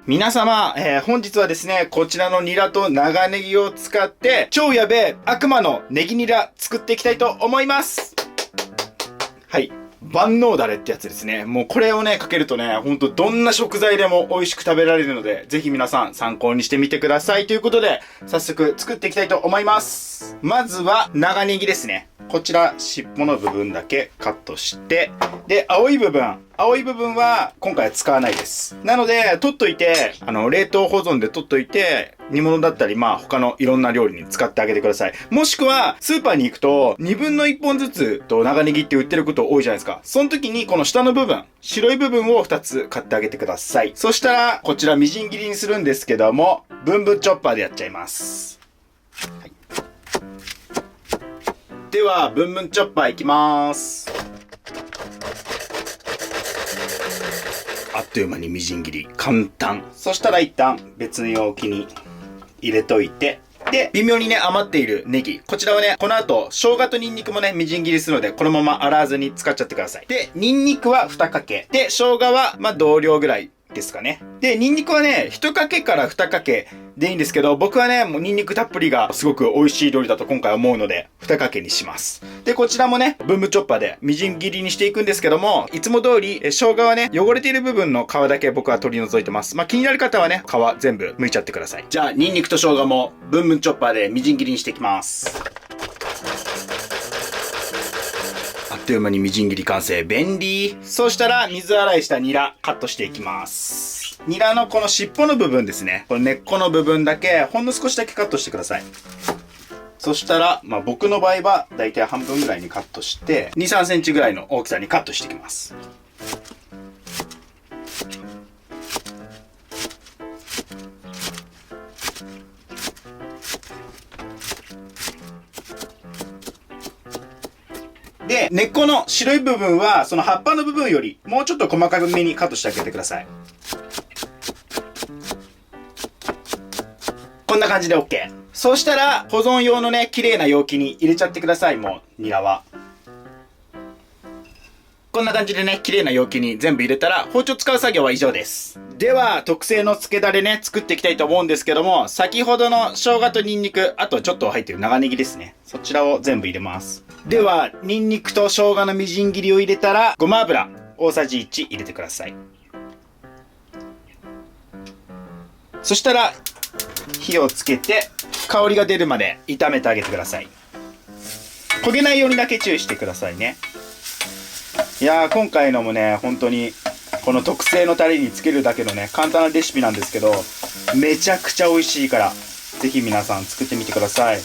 皆様、本日はですね、こちらのニラと長ネギを使って、超やべえ悪魔のネギニラ作っていきたいと思います。はい。万能ダレってやつですね。もうこれをね、かけるとね、ほんとどんな食材でも美味しく食べられるので、ぜひ皆さん参考にしてみてください。ということで、早速作っていきたいと思います。まずは、長ネギですね。こちら、尻尾の部分だけカットして、で、青い部分は今回は使わないです。なので、取っといて、冷凍保存で取っといて、煮物だったり、他のいろんな料理に使ってあげてください。もしくは、スーパーに行くと、2分の1本ずつと長ネギって売ってること多いじゃないですか。その時に、この下の部分、白い部分を2つ買ってあげてください。そしたら、こちらみじん切りにするんですけども、ブンブンチョッパーでやっちゃいます。はい、では、ブンブンチョッパーいきます。あっという間にみじん切り。簡単。そしたら一旦別の容器に入れといて、で、微妙にね、余っているネギ。こちらはね、この後、生姜とニンニクもね、みじん切りするので、このまま洗わずに使っちゃってください。で、ニンニクは2かけ。で、生姜は、同量ぐらいですかね。で、ニンニクはね、1かけから2かけでいいんですけど、僕はね、もうニンニクたっぷりがすごく美味しい料理だと今回思うので、2かけにします。で、こちらもね、ブンブンチョッパーでみじん切りにしていくんですけども、いつも通り、生姜はね、汚れている部分の皮だけ僕は取り除いてます。気になる方はね、皮全部剥いちゃってください。じゃあ、ニンニクと生姜もブンブンチョッパーでみじん切りにしていきます。あっという間にみじん切り完成。便利。そうしたら、水洗いしたニラ、カットしていきます。ニラのこの尻尾の部分ですね。この根っこの部分だけ、ほんの少しだけカットしてください。そしたら、僕の場合は、だいたい半分ぐらいにカットして、2、3センチぐらいの大きさにカットしていきます。で、根っこの白い部分は、その葉っぱの部分より、もうちょっと細かめにカットしてあげてください。こんな感じで OK。そうしたら、保存用のね、綺麗な容器に入れちゃってください、もう、ニラは。こんな感じでね、綺麗な容器に全部入れたら、包丁使う作業は以上です。では、特製の漬けだれね、作っていきたいと思うんですけども、先ほどの生姜とニンニク、あとちょっと入ってる長ネギですね。そちらを全部入れます。では、ニンニクと生姜のみじん切りを入れたら、ごま油、大さじ1入れてください。そしたら、火をつけて、香りが出るまで炒めてあげてください。焦げないようにだけ注意してくださいね。いやー、今回のもね、本当に、この特製のタレにつけるだけのね、簡単なレシピなんですけど、めちゃくちゃ美味しいから、ぜひ皆さん作ってみてください。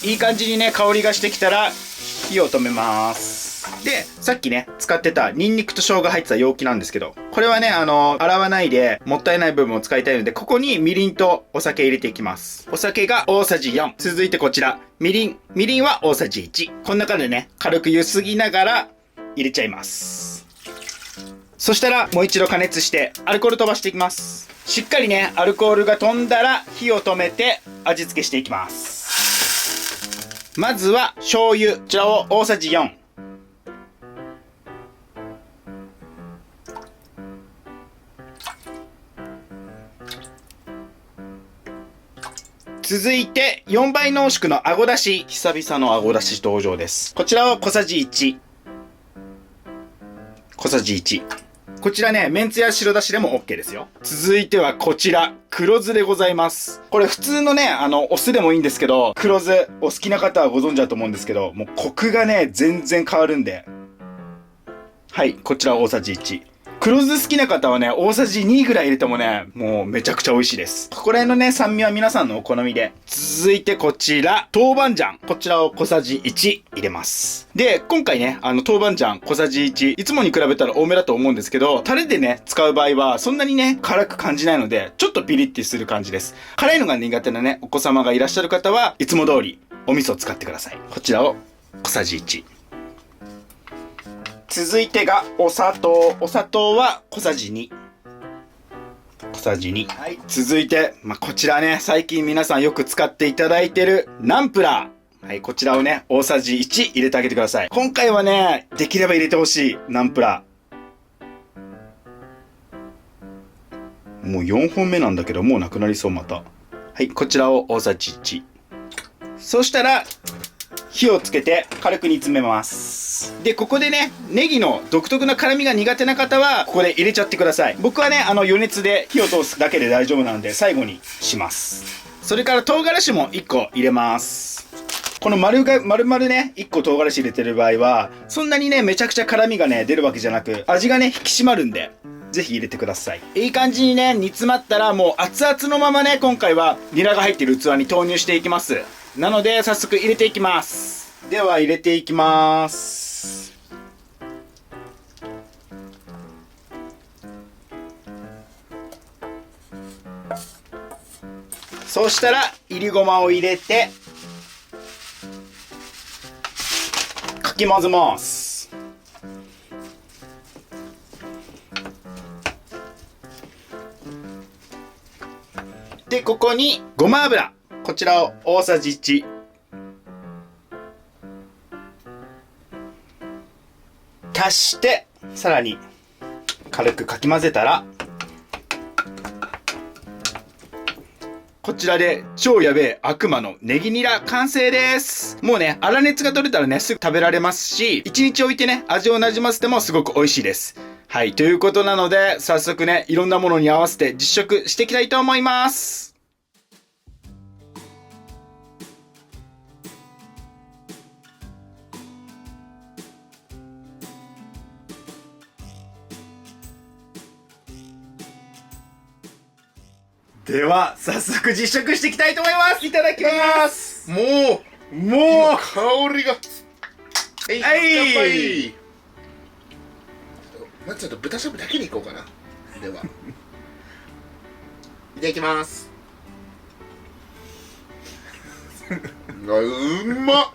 いい感じにね、香りがしてきたら、火を止めます。で、さっきね、使ってたニンニクと生姜入ってた容器なんですけど、これはね、洗わないで、もったいない部分を使いたいので、ここにみりんとお酒入れていきます。お酒が大さじ4。続いてこちら、みりん。みりんは大さじ1。こんな感じでね、軽くゆすぎながら入れちゃいます。そしたら、もう一度加熱して、アルコール飛ばしていきます。しっかりね、アルコールが飛んだら、火を止めて、味付けしていきます。まずは、醤油。こちらを大さじ4。続いて、4倍濃縮のあごだし。久々のあごだし登場です。こちらを小さじ1。小さじ1。こちらね、めんつや白だしでも OK ですよ。続いてはこちら、黒酢でございます。これ普通のね、お酢でもいいんですけど、黒酢、お好きな方はご存知だと思うんですけど、もうコクがね、全然変わるんで。はい、こちら大さじ1。黒酢好きな方はね、大さじ2ぐらい入れてもね、もうめちゃくちゃ美味しいです。ここら辺のね、酸味は皆さんのお好みで。続いてこちら、豆板醤。こちらを小さじ1入れます。で、今回ね、豆板醤小さじ1、いつもに比べたら多めだと思うんですけど、タレでね、使う場合は、そんなにね、辛く感じないので、ちょっとピリッてする感じです。辛いのが苦手なね、お子様がいらっしゃる方は、いつも通り、お味噌を使ってください。こちらを小さじ1。続いてがお砂糖。お砂糖は小さじ2。小さじ2。はい。続いて、こちらね、最近皆さんよく使っていただいてるナンプラー。はい、こちらをね、大さじ1入れてあげてください。今回はね、できれば入れてほしい、ナンプラー。もう4本目なんだけど、もうなくなりそう。また。はい、こちらを大さじ1。そしたら火をつけて軽く煮詰めます。で、ここでね、ネギの独特な辛みが苦手な方はここで入れちゃってください。僕はね、余熱で火を通すだけで大丈夫なので最後にします。それから唐辛子も1個入れます。この丸々ね、1個唐辛子入れてる場合はそんなにね、めちゃくちゃ辛みがね出るわけじゃなく、味がね引き締まるんで、ぜひ入れてください。いい感じにね煮詰まったら、もう熱々のままね、今回はニラが入ってる器に投入していきます。なので早速入れていきます。では入れていきます。そうしたらいりごまを入れてかき混ぜます。で、ここにごま油、こちらを大さじ1。足して、さらに軽くかき混ぜたら、こちらで超やべえ悪魔のネギニラ完成です。もうね、粗熱が取れたらね、すぐ食べられますし、1日置いてね、味をなじませてもすごく美味しいです。はい、ということなので、早速ね、いろんなものに合わせて実食していきたいと思います。では早速実食していきたいと思います。いただきます。もう香りが。はい、乾杯。まずちょっと豚しゃぶだけにいこうかな。では、いただきます。うまっ。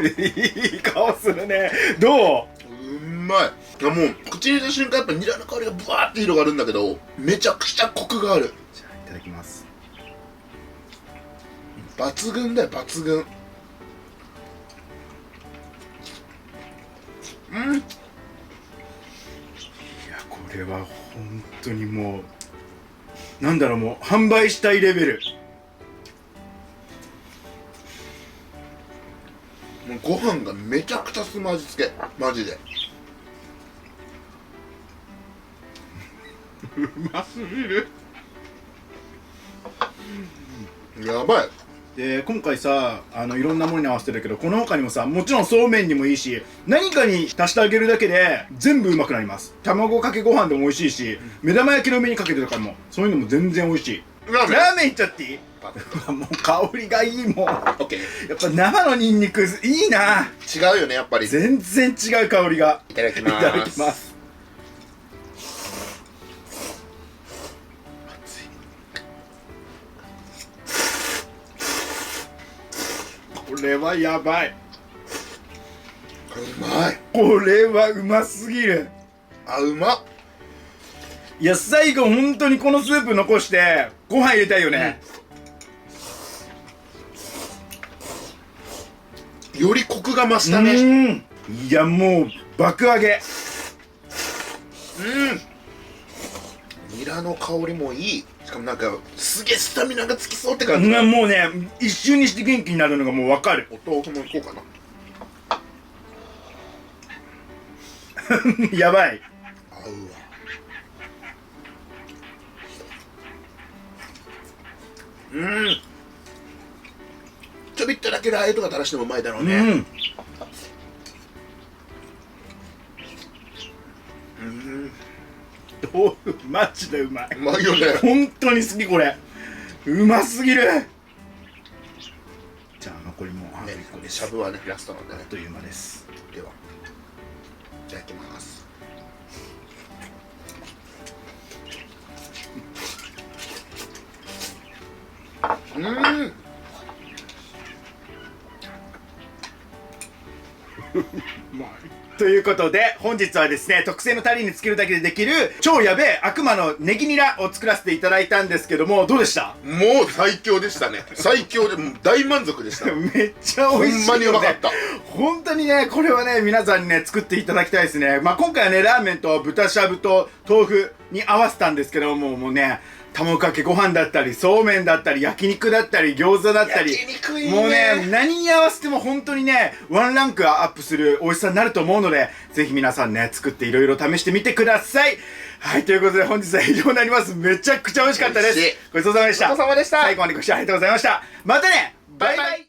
いい顔するね。どう？うまい。もう口に入れた瞬間やっぱニラの香りがブワーって広がるんだけど、めちゃくちゃコクがある。じゃあいただきます。抜群だよ、抜群。いや、これは本当にもう、なんだろう、もう販売したいレベル。もうご飯がめちゃくちゃ進む味付け、マジで。うますぎる。やばい。で、今回さ、いろんなものに合わせてるけど、この他にもさ、もちろんそうめんにもいいし、何かに足してあげるだけで全部うまくなります。卵かけご飯でも美味しいし、目玉焼きの上にかけてとかも、そういうのも全然美味しい。ラーメンいっちゃっていい？もう香りがいいもん。オッケー。やっぱ生のニンニクいいな。違うよね、やっぱり。全然違う香りが。いただきます。いただきます。これはやばい。うまい。これはうますぎる。あ、うまっ。いや、最後本当にこのスープ残してご飯入れたいよね。よりコクが増したね。いや、もう爆上げ。ニラの香りもいい。しかもなんかすげえスタミナがつきそうって感じ。もうね、一瞬にして元気になるのがもう分かる。お豆腐もいこうかな。やばい。合うわ。ちょびっとだけラー油とか垂らしてもうまいだろうね。豆腐マジでうまい。うまいよね。本当に好きこれ。うますぎる。じゃあ残りも半分1個です。しゃぶはね、ラストなんでね。あっという間です。では、いただきます。うということで本日はですね、特製のタレにつけるだけでできる超やべえ悪魔のネギニラを作らせていただいたんですけども、どうでした？もう最強でしたね。最強でもう大満足でした。めっちゃ美味しい、ね、ほんまにうまかった。本当にね、これはね皆さんにね作っていただきたいですね。まあ今回はねラーメンと豚しゃぶと豆腐に合わせたんですけどもうね、卵かけご飯だったりそうめんだったり焼肉だったり餃子だったり、焼肉いいね。もうね何に合わせても本当にねワンランクアップする美味しさになると思うので、ぜひ皆さんね作っていろいろ試してみてください。はい、ということで本日は以上になります。めちゃくちゃ美味しかったです。ごちそうさまでした。ごちそうさまでした。最後までご視聴ありがとうございました。またね、バイバイ。